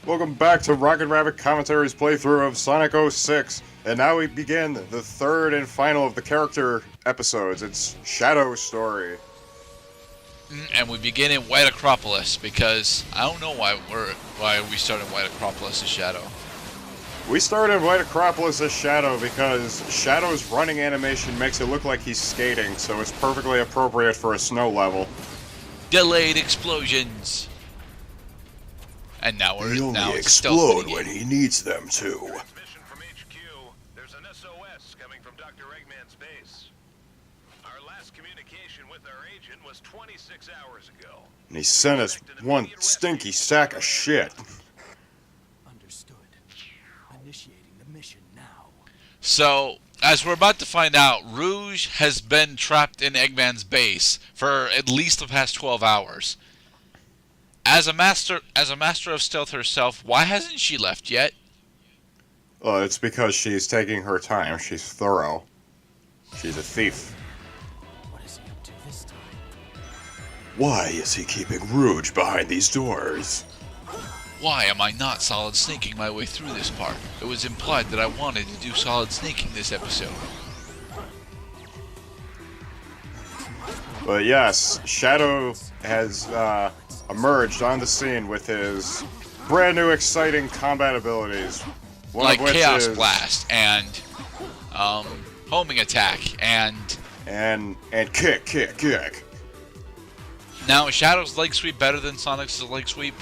Welcome back to Rocket Rabbit Commentaries playthrough of Sonic 06. And now we begin the third and final of the character episodes. It's Shadow's story. And we begin in White Acropolis because I don't know why we start in White Acropolis as Shadow. We start in White Acropolis as Shadow because Shadow's running animation makes it look like he's skating, so it's perfectly appropriate for a snow level. Delayed explosions. And now we're They only explode when he needs them to. Transmission from HQ. There's an SOS coming from Dr. Eggman's base. Our last communication with our agent was 26 hours ago. And he sent us one stinky sack of shit. Understood. Initiating the mission now. So, as we're about to find out, Rouge has been trapped in Eggman's base for at least the past 12 hours. As a master of stealth herself, why hasn't she left yet? Well, it's because she's taking her time. She's thorough. She's a thief. What is he up to this time? Why is he keeping Rouge behind these doors? Why am I not solid sneaking my way through this part? It was implied that I wanted to do solid sneaking this episode. But yes, Shadow has emerged on the scene with his brand new exciting combat abilities. One Like of which Chaos is, Blast and homing attack and kick. now is Shadow's leg sweep better than Sonic's leg sweep?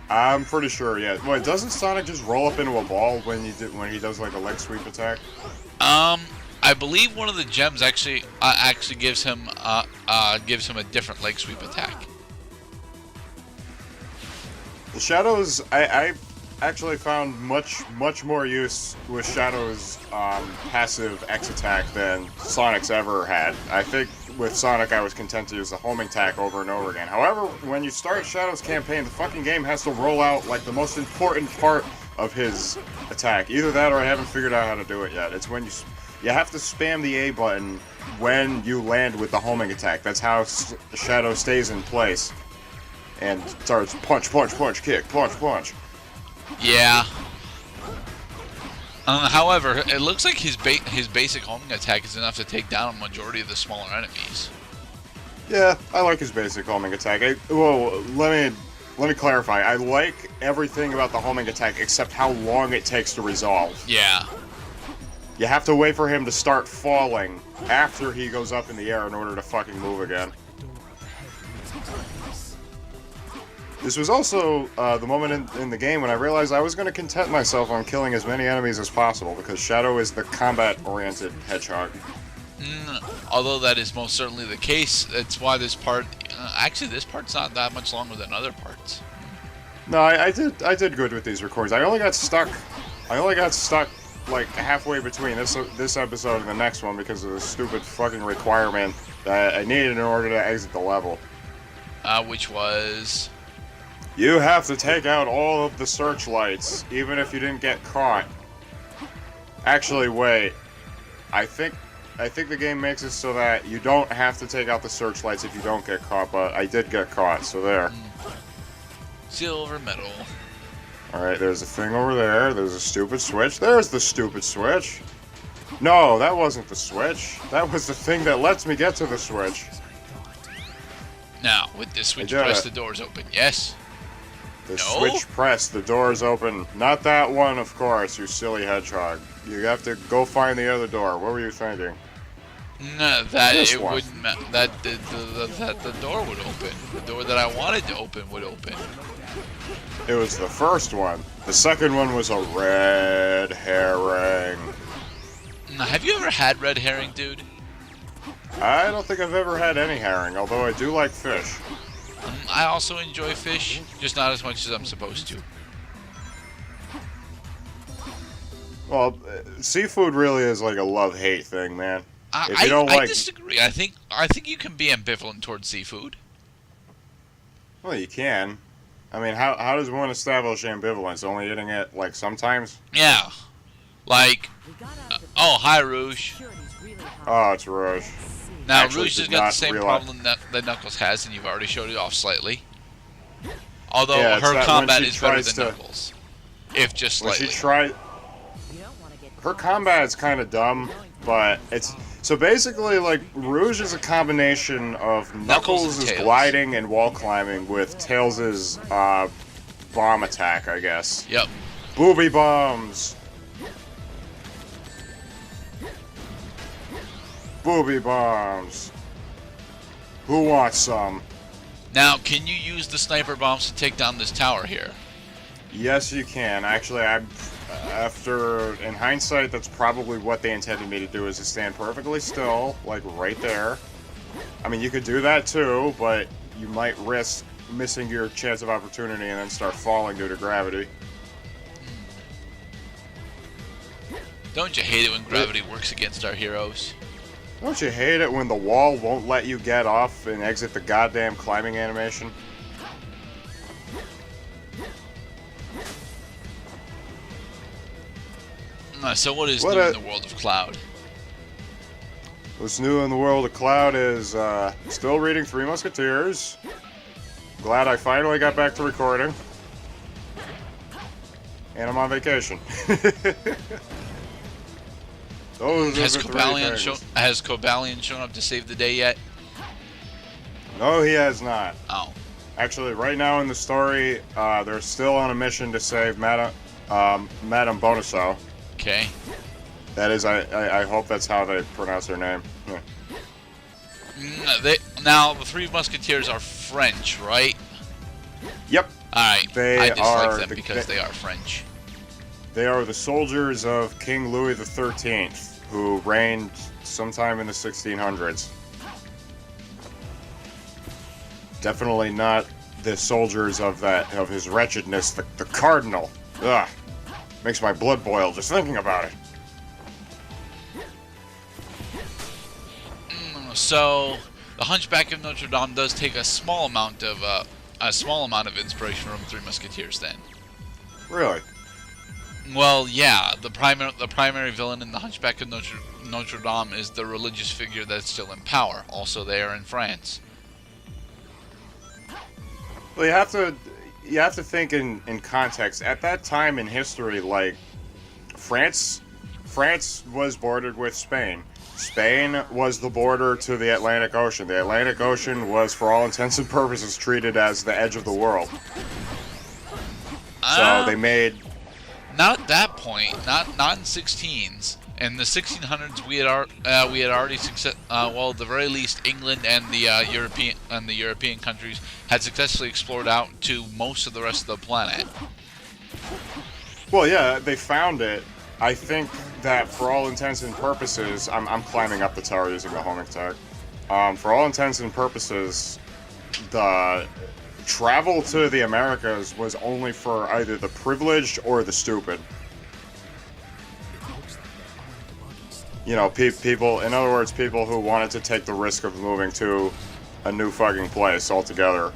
I'm pretty sure, yeah. Wait, doesn't Sonic just roll up into a ball when he does like a leg sweep attack? I believe one of the gems actually gives him a different leg sweep attack. Well, Shadow's I actually found much more use with Shadow's passive X attack than Sonic's ever had. I think with Sonic I was content to use the homing attack over and over again. However, when you start Shadow's campaign, the fucking game has to roll out like the most important part of his attack. Either that or I haven't figured out how to do it yet. It's when you have to spam the A button when you land with the homing attack. That's how Shadow stays in place and starts punch, kick, punch. Yeah. However, it looks like his basic homing attack is enough to take down a majority of the smaller enemies. Yeah, I like his basic homing attack. Let me clarify. I like everything about the homing attack except how long it takes to resolve. Yeah. You have to wait for him to start falling after he goes up in the air in order to fucking move again. This was also the moment in the game when I realized I was going to content myself on killing as many enemies as possible because Shadow is the combat-oriented Hedgehog. Although that is most certainly the case, that's why this part... actually, this part's not that much longer than other parts. No, I did good with these recordings. I only got stuck like halfway between this episode and the next one because of the stupid fucking requirement that I needed in order to exit the level. Which was... You have to take out all of the searchlights, even if you didn't get caught. Actually, wait. I think the game makes it so that you don't have to take out the searchlights if you don't get caught, but I did get caught, so there. Silver medal. Alright, there's a thing over there. There's a stupid switch. There's the stupid switch. No, that wasn't the switch. That was the thing that lets me get to the switch. Now, with this switch press, the doors open. Yes? The switch press, the doors open. Not that one, of course, you silly hedgehog. You have to go find the other door. What were you thinking? No, that it wouldn't. That the door would open. The door that I wanted to open would open. It was the first one. The second one was a red herring. Now, have you ever had red herring, dude? I don't think I've ever had any herring, although I do like fish. I also enjoy fish, just not as much as I'm supposed to. Well, seafood really is like a love-hate thing, man. If you I don't like... disagree. I think you can be ambivalent towards seafood. Well, you can. I mean, how does one establish ambivalence? Only eating it, like, sometimes? Yeah. Like, oh, hi, Rouge. Oh, it's Rouge. Now, Actually, Rouge has got the same problem that Knuckles has, and you've already showed it off slightly. Although Yeah, it's her that when combat she is better tries than to- Knuckles, if just When slightly. she tried, her combat's kind of dumb, but it's so basically like Rouge is a combination of Knuckles and Knuckles' Tails. gliding and wall climbing with Tails' bomb attack, I guess. Yep. Booby bombs. Booby bombs. Who wants some? Now, can you use the sniper bombs to take down this tower here? Yes, you can. Actually, in hindsight, that's probably what they intended me to do, is to stand perfectly still, like right there. I mean, you could do that too, but you might risk missing your chance of opportunity and then start falling due to gravity. Don't you hate it when gravity works against our heroes? Don't you hate it when the wall won't let you get off and exit the goddamn climbing animation? So what is What new a- in the world of Cloud? What's new in the world of Cloud is still reading Three Musketeers. Glad I finally got back to recording. And I'm on vacation. Those Has are the three Cobalion shown up to save the day yet? No, he has not. Oh. Actually, right now in the story, they're still on a mission to save Madame Bonasso. Okay. That is, I hope that's how they pronounce her name. Yeah. Now, the Three Musketeers are French, right? Yep. Alright. They I dislike are them the- because they are French. They are the soldiers of King Louis XIII, who reigned sometime in the 1600s. Definitely not the soldiers of his wretchedness, the Cardinal. Ugh. Makes my blood boil just thinking about it. So, the Hunchback of Notre Dame does take a small amount of inspiration from Three Musketeers. Then, Really? well, yeah, the primary villain in the Hunchback of Notre Dame is the religious figure that's still in power. Also, there in France. Well, you have to think in context. At that time in history, like France was bordered with Spain. Spain was the border to the Atlantic Ocean. The Atlantic Ocean was, for all intents and purposes, treated as the edge of the world. So they made. Not at that point. Not in 16s. In the 1600s, we had already well, at the very least, England and the European countries had successfully explored out to most of the rest of the planet. Well, yeah, they found it. I think that for all intents and purposes, I'm climbing up the tower using the homing attack. For all intents and purposes, the travel to the Americas was only for either the privileged or the stupid. You know, people, in other words, people who wanted to take the risk of moving to a new fucking place altogether.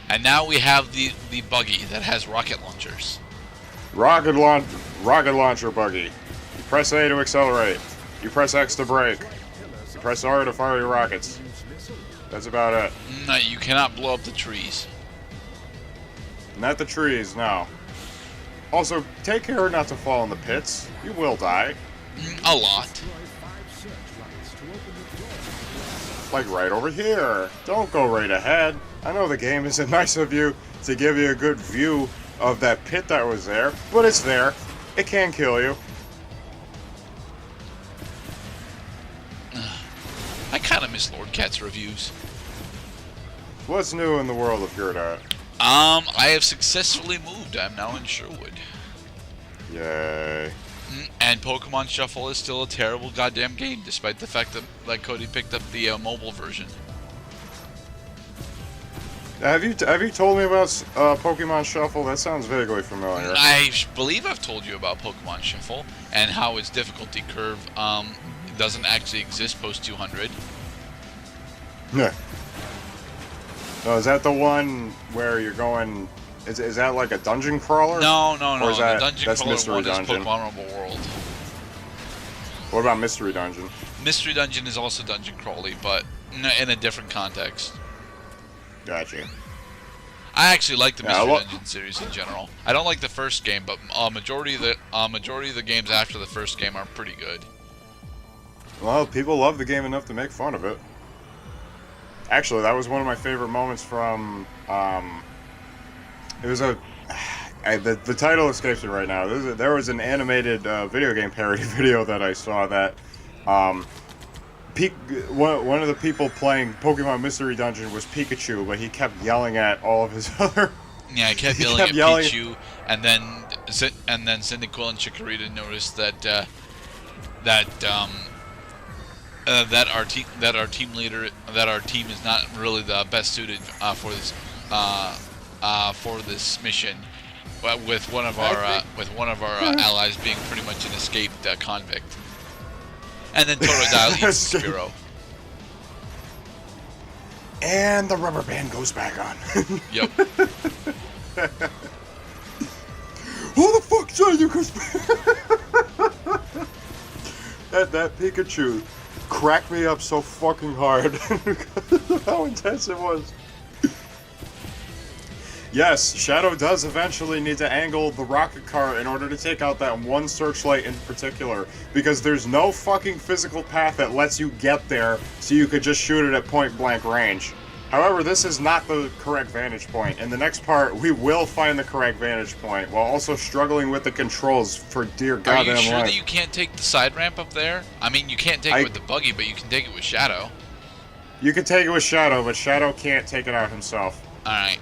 And now we have the buggy that has rocket launchers. Rocket launcher buggy. You press A to accelerate. You press X to brake. You press R to fire your rockets. That's about it. No, you cannot blow up the trees. Not the trees, no. Also, take care not to fall in the pits. You will die. A lot. Like right over here. Don't go right ahead. I know the game isn't nice of you to give you a good view of that pit that was there, but it's there. It can kill you. I kind of miss Lord Cat's reviews. What's new in the world of Gyrodot? I have successfully moved. I'm now in Sherwood. Yay. And Pokemon Shuffle is still a terrible goddamn game, despite the fact that like Cody picked up the mobile version. Have you told me about Pokemon Shuffle? That sounds vaguely familiar. I believe I've told you about Pokemon Shuffle and how its difficulty curve doesn't actually exist post 200. Yeah. Oh, is that the one where you're going? Is that like a dungeon crawler? No. Or is The that, dungeon that's crawler Mystery one Dungeon? is Pokemon Rumble World. What about Mystery Dungeon? Mystery Dungeon is also dungeon crawly, but in a different context. Gotcha. I actually like the Yeah, I Mystery lo- Dungeon series in general. I don't like the first game, but majority of the games after the first game are pretty good. Well, people love the game enough to make fun of it. Actually, that was one of my favorite moments from. It was the title escapes me right now. There was an animated video game parody video that I saw that. One of the people playing Pokemon Mystery Dungeon was Pikachu, but he kept yelling at all of his other. Yeah, I kept yelling at Pichu, and then Cyndaquil and Chikorita noticed that our team is not really the best suited for this mission, but with one of our allies being pretty much an escaped convict, and then Totodile eats Spearow. And the rubber band goes back on. Yep. Who the fuck said you could? that Pikachu cracked me up so fucking hard because of how intense it was. Yes, Shadow does eventually need to angle the rocket car in order to take out that one searchlight in particular, because there's no fucking physical path that lets you get there so you could just shoot it at point blank range. However, this is not the correct vantage point. In the next part, we will find the correct vantage point, while also struggling with the controls for dear goddamn life. Are you sure that you can't take the side ramp up there? I mean, you can't take it with the buggy, but you can take it with Shadow. You can take it with Shadow, but Shadow can't take it out himself. Alright.